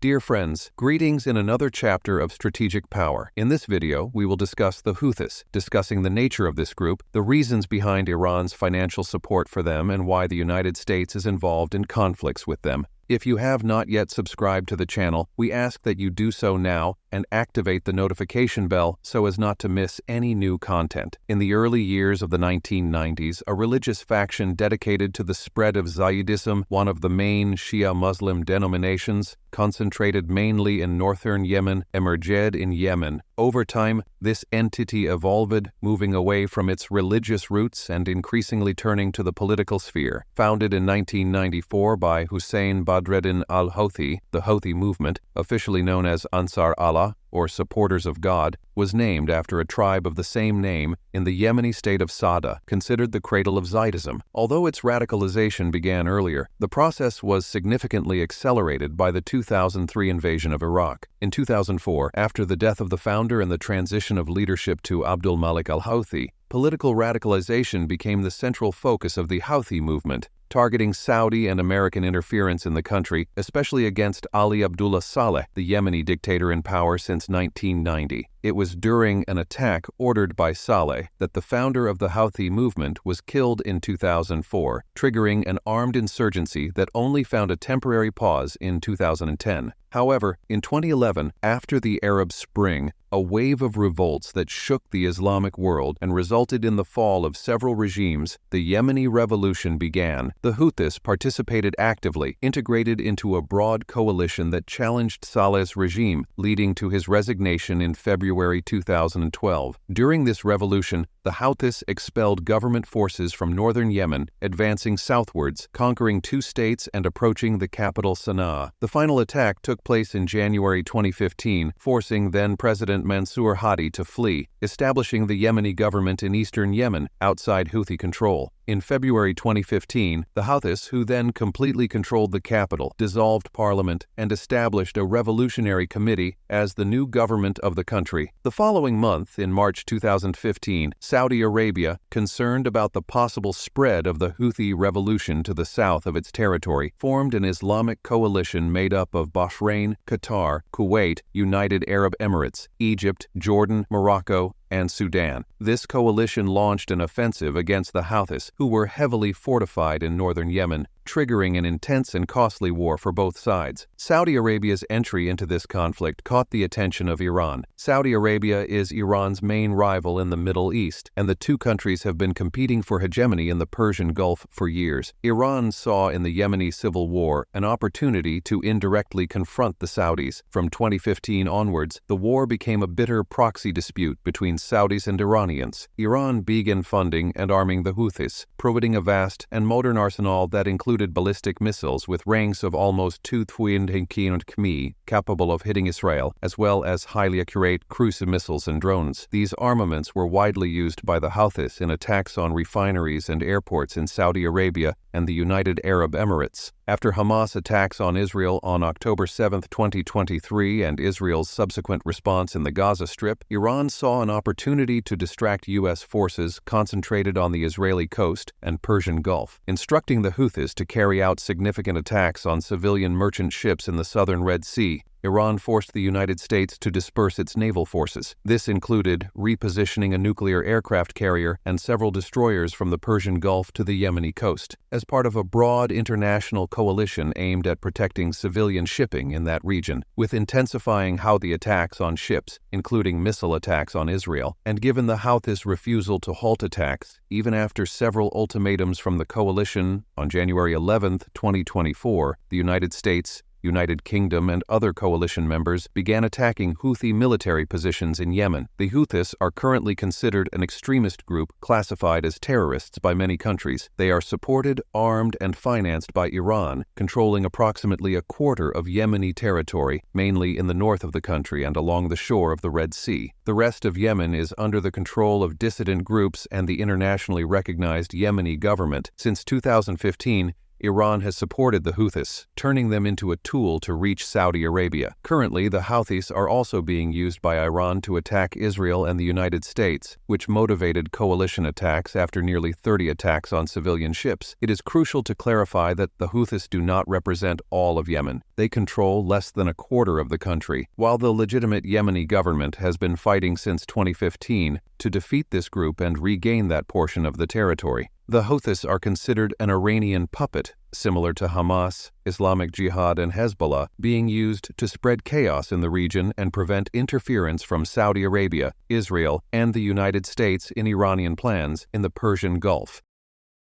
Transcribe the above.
Dear friends, greetings in another chapter of Strategic Power. In this video, we will discuss the Houthis, discussing the nature of this group, the reasons behind Iran's financial support for them, and why the United States is involved in conflicts with them. If you have not yet subscribed to the channel, we ask that you do so now and activate the notification bell so as not to miss any new content. In the early years of the 1990s, a religious faction dedicated to the spread of Zayidism, one of the main Shia Muslim denominations, concentrated mainly in northern Yemen, emerged in Yemen. Over time, this entity evolved, moving away from its religious roots and increasingly turning to the political sphere. Founded in 1994 by Hussein Badreddin al-Houthi, the Houthi movement, officially known as Ansar Allah, or Supporters of God, was named after a tribe of the same name in the Yemeni state of Sada, considered the cradle of Zayidism. Although its radicalization began earlier, the process was significantly accelerated by the 2003 invasion of Iraq. In 2004, after the death of the founder and the transition of leadership to Abdul Malik al-Houthi, political radicalization became the central focus of the Houthi movement, targeting Saudi and American interference in the country, especially against Ali Abdullah Saleh, the Yemeni dictator in power since 1990. It was during an attack ordered by Saleh that the founder of the Houthi movement was killed in 2004, triggering an armed insurgency that only found a temporary pause in 2010. However, in 2011, after the Arab Spring, a wave of revolts that shook the Islamic world and resulted in the fall of several regimes, the Yemeni revolution began. The Houthis participated actively, integrated into a broad coalition that challenged Saleh's regime, leading to his resignation in February 2012. During this revolution, the Houthis expelled government forces from northern Yemen, advancing southwards, conquering 2 states and approaching the capital Sana'a. The final attack took place in January 2015, forcing then-President Mansour Hadi to flee, establishing the Yemeni government in eastern Yemen, outside Houthi control. In February 2015, the Houthis, who then completely controlled the capital, dissolved parliament and established a revolutionary committee as the new government of the country. The following month, in March 2015, Saudi Arabia, concerned about the possible spread of the Houthi revolution to the south of its territory, formed an Islamic coalition made up of Bahrain, Qatar, Kuwait, United Arab Emirates, Egypt, Jordan, Morocco, and Sudan. This coalition launched an offensive against the Houthis, who were heavily fortified in northern Yemen, triggering an intense and costly war for both sides. Saudi Arabia's entry into this conflict caught the attention of Iran. Saudi Arabia is Iran's main rival in the Middle East, and the two countries have been competing for hegemony in the Persian Gulf for years. Iran saw in the Yemeni civil war an opportunity to indirectly confront the Saudis. From 2015 onwards, the war became a bitter proxy dispute between Saudis and Iranians. Iran began funding and arming the Houthis, providing a vast and modern arsenal that included ballistic missiles with ranks of almost 2,000 km, capable of hitting Israel, as well as highly accurate cruise missiles and drones. These armaments were widely used by the Houthis in attacks on refineries and airports in Saudi Arabia and the United Arab Emirates. After Hamas attacks on Israel on October 7, 2023, and Israel's subsequent response in the Gaza Strip, Iran saw an opportunity to distract U.S. forces concentrated on the Israeli coast and Persian Gulf, instructing the Houthis to carry out significant attacks on civilian merchant ships in the southern Red Sea. Iran forced the United States to disperse its naval forces. This included repositioning a nuclear aircraft carrier and several destroyers from the Persian Gulf to the Yemeni coast, as part of a broad international coalition aimed at protecting civilian shipping in that region, with intensifying Houthi attacks on ships, including missile attacks on Israel. And given the Houthis' refusal to halt attacks, even after several ultimatums from the coalition, on January 11, 2024, the United States, United Kingdom, and other coalition members began attacking Houthi military positions in Yemen. The Houthis are currently considered an extremist group classified as terrorists by many countries. They are supported, armed, and financed by Iran, controlling approximately a quarter of Yemeni territory, mainly in the north of the country and along the shore of the Red Sea. The rest of Yemen is under the control of dissident groups and the internationally recognized Yemeni government. Since 2015, Iran has supported the Houthis, turning them into a tool to reach Saudi Arabia. Currently, the Houthis are also being used by Iran to attack Israel and the United States, which motivated coalition attacks after nearly 30 attacks on civilian ships. It is crucial to clarify that the Houthis do not represent all of Yemen. They control less than a quarter of the country, while the legitimate Yemeni government has been fighting since 2015 to defeat this group and regain that portion of the territory. The Houthis are considered an Iranian puppet, similar to Hamas, Islamic Jihad, and Hezbollah, being used to spread chaos in the region and prevent interference from Saudi Arabia, Israel, and the United States in Iranian plans in the Persian Gulf.